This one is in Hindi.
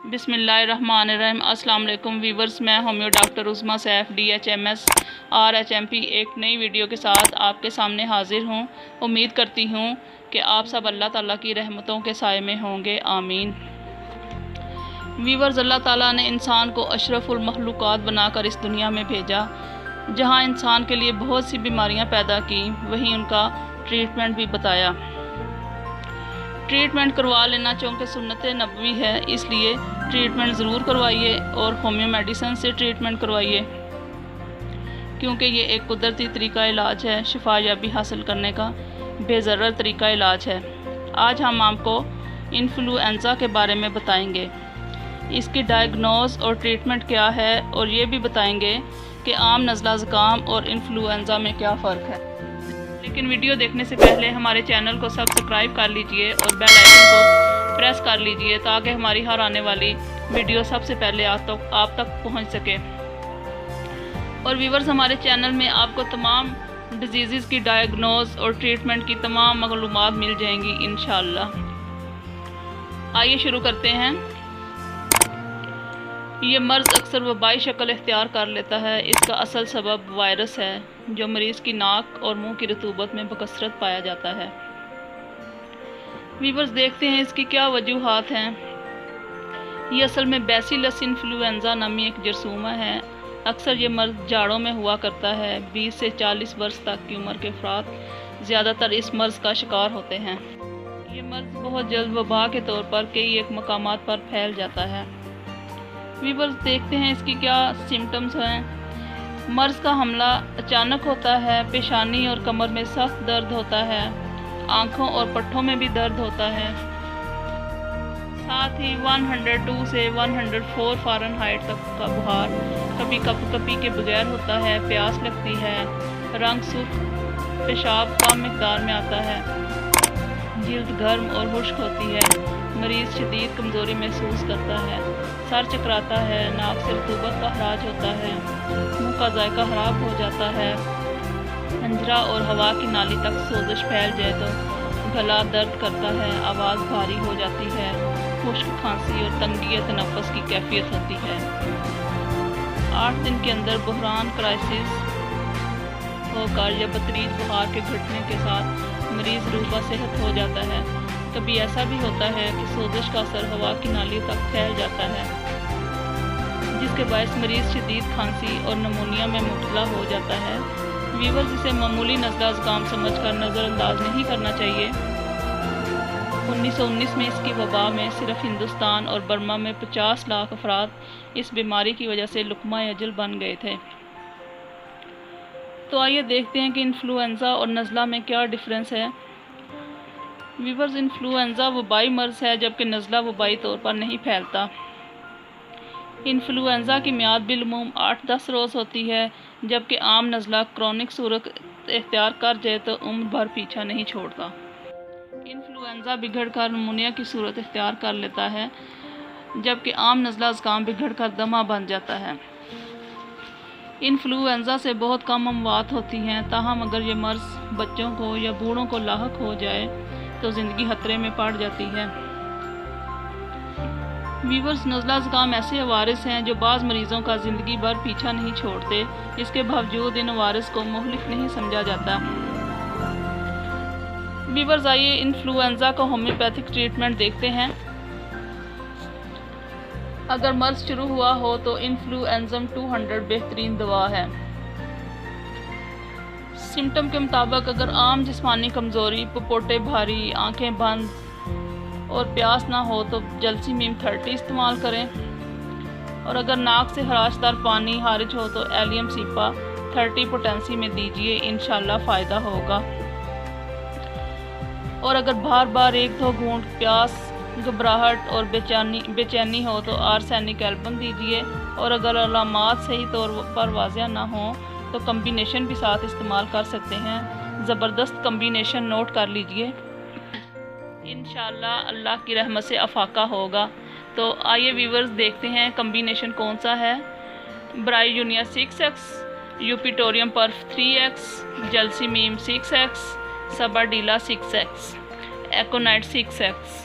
बिस्मिल्लाहिर्रहमानिर्रहीम। अस्सलाम वालेकुम वीवर्स, मैं homeo doctor Usma Saif DHMS RHMP एक नई वीडियो के साथ आपके सामने हाजिर हूँ। उम्मीद करती हूँ कि आप सब अल्लाह ताला की रहमतों के साए में होंगे, आमीन। वीवर्स, अल्लाह ताला ने इंसान को अशरफुल मखलूक़ात बनाकर इस दुनिया में भेजा, जहाँ इंसान के लिए बहुत सी बीमारियाँ पैदा की, वहीं उनका ट्रीटमेंट भी बताया। ट्रीटमेंट करवा लेना चूँकि सुन्नत नबवी है, इसलिए ट्रीटमेंट ज़रूर करवाइए और होम्यो मेडिसिन से ट्रीटमेंट करवाइए, क्योंकि ये एक कुदरती तरीका इलाज है। शिफा याबी हासिल करने का बेज़रर तरीका इलाज है। आज हम आपको इन्फ्लुएंज़ा के बारे में बताएंगे, इसकी डायग्नोज और ट्रीटमेंट क्या है, और ये भी बताएंगे कि आम नज़ला ज़ुकाम और इन्फ्लुएंज़ा में क्या फ़र्क है। लेकिन वीडियो देखने से पहले हमारे चैनल को सब्सक्राइब कर लीजिए और बेल आइकन को प्रेस कर लीजिए, ताकि हमारी हर आने वाली वीडियो सबसे पहले आप तक पहुंच सके। और व्यूवर्स, हमारे चैनल में आपको तमाम डिजीज़ की डायग्नोज और ट्रीटमेंट की तमाम मालूमात मिल जाएंगी इंशाअल्लाह। आइए शुरू करते हैं। ये मर्ज़ अक्सर वबाई शक्ल इख्तियार कर लेता है। इसका असल सबब वायरस है, जो मरीज़ की नाक और मुंह की रतूबत में बकसरत पाया जाता है। वीवर्स, देखते हैं इसकी क्या वजूहात हैं। ये असल में बैसिलस इन्फ्लुएंज़ा नामी एक जरसूमा है। अक्सर ये मर्ज़ जाड़ों में हुआ करता है। 20 से 40 वर्ष तक की उम्र के अफराद ज़्यादातर इस मर्ज़ का शिकार होते हैं। ये मर्ज़ बहुत जल्द वबा के तौर पर कई एक मकामात पर फैल जाता है। वीवर्स, देखते हैं इसकी क्या सिम्टम्स हैं। मर्ज़ का हमला अचानक होता है। पेशानी और कमर में सख्त दर्द होता है। आँखों और पट्ठों में भी दर्द होता है। साथ ही 102 से 104 फ़ारेनहाइट तक का बुखार कभी कभी के बगैर होता है। प्यास लगती है। रंग सुर्ख, पेशाब कम मिकदार में आता है। जिल्द गर्म और खुश्क होती है। मरीज़ शदीद कमज़ोरी महसूस करता है। सर चकराता है। नाक से रतूबत का अखराज होता है। मुंह का जायका ख़राब हो जाता है। अंजरा और हवा की नाली तक सोजिश फैल जाए तो गला दर्द करता है। आवाज़ भारी हो जाती है। खुश्क खांसी और तंगी तनफ़्फ़ुस की कैफियत होती है। 8 दिन के अंदर बहरान क्राइसिस होकर या बदतरीज बुखार के घटने के साथ मरीज़ रूबा सेहत हो जाता है। कभी ऐसा भी होता है कि सोजिश का असर हवा की नाली तक फैल जाता है, जिसके बायस मरीज़ शदीद खांसी और नमूनिया में मुब्तला हो जाता है। वीवर्स, इसे मामूली नज़ला ज़ुकाम समझकर नज़रअंदाज नहीं करना चाहिए। 1919 में इसकी वबा में सिर्फ हिंदुस्तान और बर्मा में 50 लाख अफराद इस बीमारी की वजह से लुकमा अजल बन गए थे। तो आइए देखते हैं कि इन्फ्लुएंज़ा और नज़ला में क्या डिफरेंस है। वीवर्स, इन्फ्लुएंज़ा वबाई मर्ज़ है, जबकि नज़ला वबाई तौर पर नहीं फैलता। इन्फ्लुएंज़ा की मियाद बिलअमूम 8-10 रोज़ होती है, जबकि आम नज़ला क्रॉनिक सूरत इख्तियार कर जाए तो उम्र भर पीछा नहीं छोड़ता। इन्फ्लुएंज़ा बिगड़ कर नमूनिया की सूरत इख्तियार कर लेता है, जबकि आम नज़ला ज़ुकाम बिगड़ कर दमा बन जाता है। इन्फ्लुएंज़ा से बहुत कम अमवात होती हैं, ताहम अगर ये मर्ज़ बच्चों को या बूढ़ों को लाहक हो जाए तो ज़िंदगी खतरे में पड़ जाती है। वीवर्स, नज़ला ज़ुकाम ऐसे अवारिस हैं जो बाज़ मरीज़ों का ज़िंदगी भर पीछा नहीं छोड़ते। इसके बावजूद इन अवारिस को मुहलिक नहीं समझा जाता। वीवर्स, आइए इन्फ्लुएंज़ा का होम्योपैथिक ट्रीटमेंट देखते हैं। अगर मर्ज़ शुरू हुआ हो तो इन्फ्लुएंज़म 200 बेहतरीन दवा है। सिम्टम के मुताबिक अगर आम जिस्मानी कमज़ोरी, पपोटे भारी, आंखें बंद और प्यास ना हो तो जलसीमीम 30 इस्तेमाल करें। और अगर नाक से खराशदार पानी खारिज हो तो एलियम सीपा 30 पोटेंसी में दीजिए, इंशाल्लाह फ़ायदा होगा। और अगर बार बार 1-2 घूंट प्यास, घबराहट और बेचैनी हो तो आर्सेनिक एल्बम दीजिए। और अगर अलामात सही तौर पर वाज़िह ना हो तो कम्बिनेशन भी साथ इस्तेमाल कर सकते हैं। ज़बरदस्त कम्बिनेशन नोट कर लीजिए, इंशाअल्लाह अल्लाह की रहमत से अफाका होगा। तो आइए वीवर्स, देखते हैं कम्बिनेशन कौन सा है। ब्राइजूनिया 6x, यूपिटोरियम पर्फ 3x, जलसीमीम 6x, सबरडीला 6x, एकोनाइट 6x।